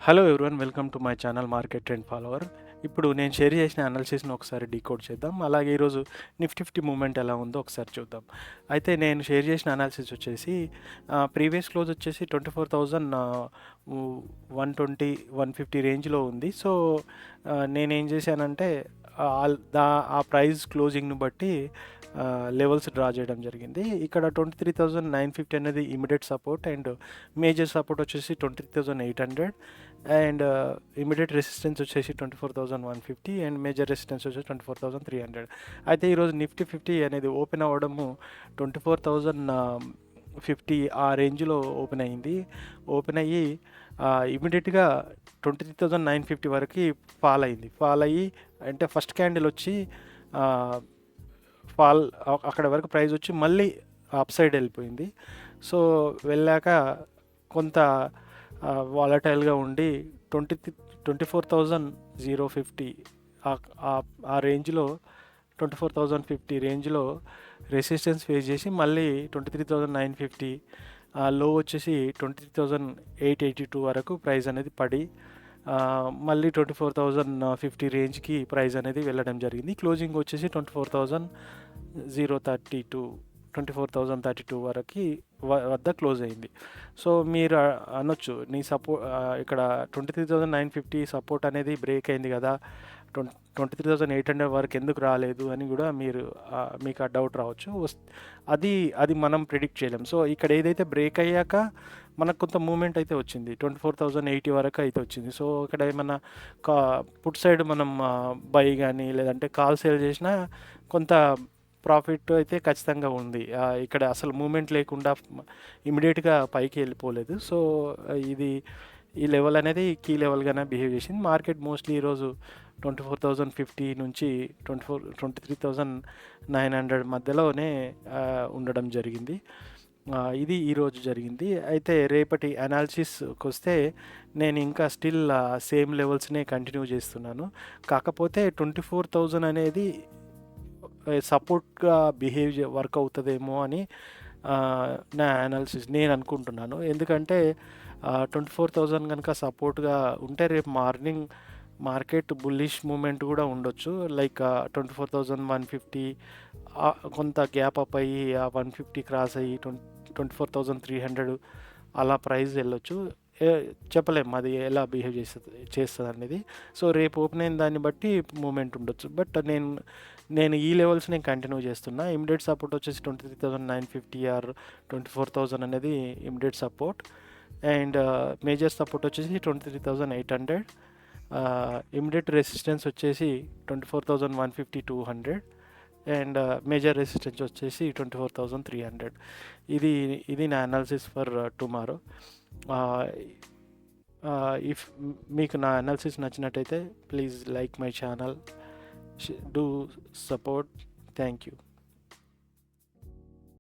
Hello everyone, welcome to my channel market trend follower. ఇప్పుడు నేను share చేసిన అనాలిసిస్‌ని ఒకసారి డీకోడ్ చేద్దాం. అలాగే ఈరోజు నిఫ్టీ మూవ్‌మెంట్ ఎలా ఉందో ఒకసారి చూద్దాం. అయితే నేను షేర్ చేసిన అనాలిసిస్ వచ్చేసి ప్రీవియస్ క్లోజ్ వచ్చేసి 24,000 120, 150 రేంజ్‌లో ఉంది. సో, నేనేం చేశానంటే ఆ ప్రైస్ క్లోజింగ్‌ని బట్టి లెవెల్స్ డ్రా చేయడం జరిగింది. ఇక్కడ 23,950 అనేది immediate support and major support వచ్చేసి 23,800 అండ్ ఇమ్మీడియేట్ రెసిస్టెన్స్ వచ్చేసి 24,150 అండ్ మేజర్ రెసిస్టెన్స్ వచ్చేసి 24,300. అయితే ఈరోజు నిఫ్టీ 50 అనేది ఓపెన్ అవ్వడము 24,050 ఆ రేంజ్లో ఓపెన్ అయ్యింది. ఓపెన్ అయ్యి ఇమీడియట్గా 23,950 వరకు ఫాల్ అయింది. ఫాల్ అయ్యి అంటే ఫస్ట్ క్యాండిల్ వచ్చి ఫాల్ అక్కడ వరకు ప్రైస్ వచ్చి మళ్ళీ అప్ సైడ్ వెళ్ళిపోయింది. సో వెళ్ళాక కొంత వాలటైల్గా ఉండి 24,050 ఆ రేంజ్లో 24,050 రేంజ్లో రెసిస్టెన్స్ ఫేస్ చేసి మళ్ళీ 23,950 లో వచ్చేసి 23,882 వరకు ప్రైస్ అనేది పడి మళ్ళీ 24,050 రేంజ్కి ప్రైస్ అనేది వెళ్ళడం జరిగింది. క్లోజింగ్ వచ్చేసి 24,032 వరకు వద్ద క్లోజ్ అయింది. సో మీరు అనొచ్చు, నీ ఇక్కడ 23,950 సపోర్ట్ అనేది బ్రేక్ అయింది కదా, 23,800 వరకు ఎందుకు రాలేదు అని కూడా మీకు ఆ డౌట్ రావచ్చు. అది మనం ప్రిడిక్ట్ చేయలేం. సో ఇక్కడ ఏదైతే బ్రేక్ అయ్యాక మనకు కొంత మూమెంట్ అయితే వచ్చింది, 24,080 వరకు అయితే వచ్చింది. సో ఇక్కడ ఏమన్నా పుట్ సైడ్ మనం బై కానీ లేదంటే కాల్ సేల్ చేసినా కొంత ప్రాఫిట్ అయితే ఖచ్చితంగా ఉంది. ఇక్కడ అసలు మూమెంట్ లేకుండా ఇమీడియట్గా పైకి వెళ్ళిపోలేదు. సో ఈ లెవెల్ అనేది కీ లెవెల్గానే బిహేవ్ చేసింది. మార్కెట్ మోస్ట్లీ ఈరోజు 24,050 నుంచి 23,900 మధ్యలోనే ఉండడం జరిగింది. ఇది ఈరోజు జరిగింది. అయితే రేపటి అనాలిసిస్కి వస్తే నేను ఇంకా స్టిల్ సేమ్ లెవెల్స్నే కంటిన్యూ చేస్తున్నాను. కాకపోతే 24,000 అనేది సపోర్ట్గా వర్క్ అవుతుందేమో అని నా అనాలిసిస్ నేను అనుకుంటున్నాను. ఎందుకంటే 24,000 కనుక సపోర్ట్గా ఉంటే రేపు మార్నింగ్ మార్కెట్ బుల్లిష్ మూమెంట్ కూడా ఉండొచ్చు. లైక్ 24,150 కొంత గ్యాప్ అప్ అయ్యి 150 క్రాస్ అయ్యి 24,300 అలా ప్రైస్ వెళ్ళొచ్చు. చెప్పలేము అది ఎలా బిహేవ్ చేస్తుంది అనేది. సో రేపు ఓపెన్ అయిన దాన్ని బట్టి మూమెంట్ ఉండొచ్చు. బట్ నేను ఈ లెవెల్స్ నేను కంటిన్యూ చేస్తున్నా. ఇమిడియట్ సపోర్ట్ వచ్చేసి 23,950 ఆర్ 24,000 అనేది immediate support and major support వచ్చేసి 23,800. ఇమిడియట్ రెసిస్టెన్స్ వచ్చేసి 24,150, 200 అండ్ మేజర్ రెసిస్టెన్స్ వచ్చేసి 24,300. ఇది నా అనాలిసిస్ ఫర్ టుమారో. ఇఫ్ మీకు నా అనాలిసిస్ నచ్చినట్టయితే please like my channel, do support. Thank you.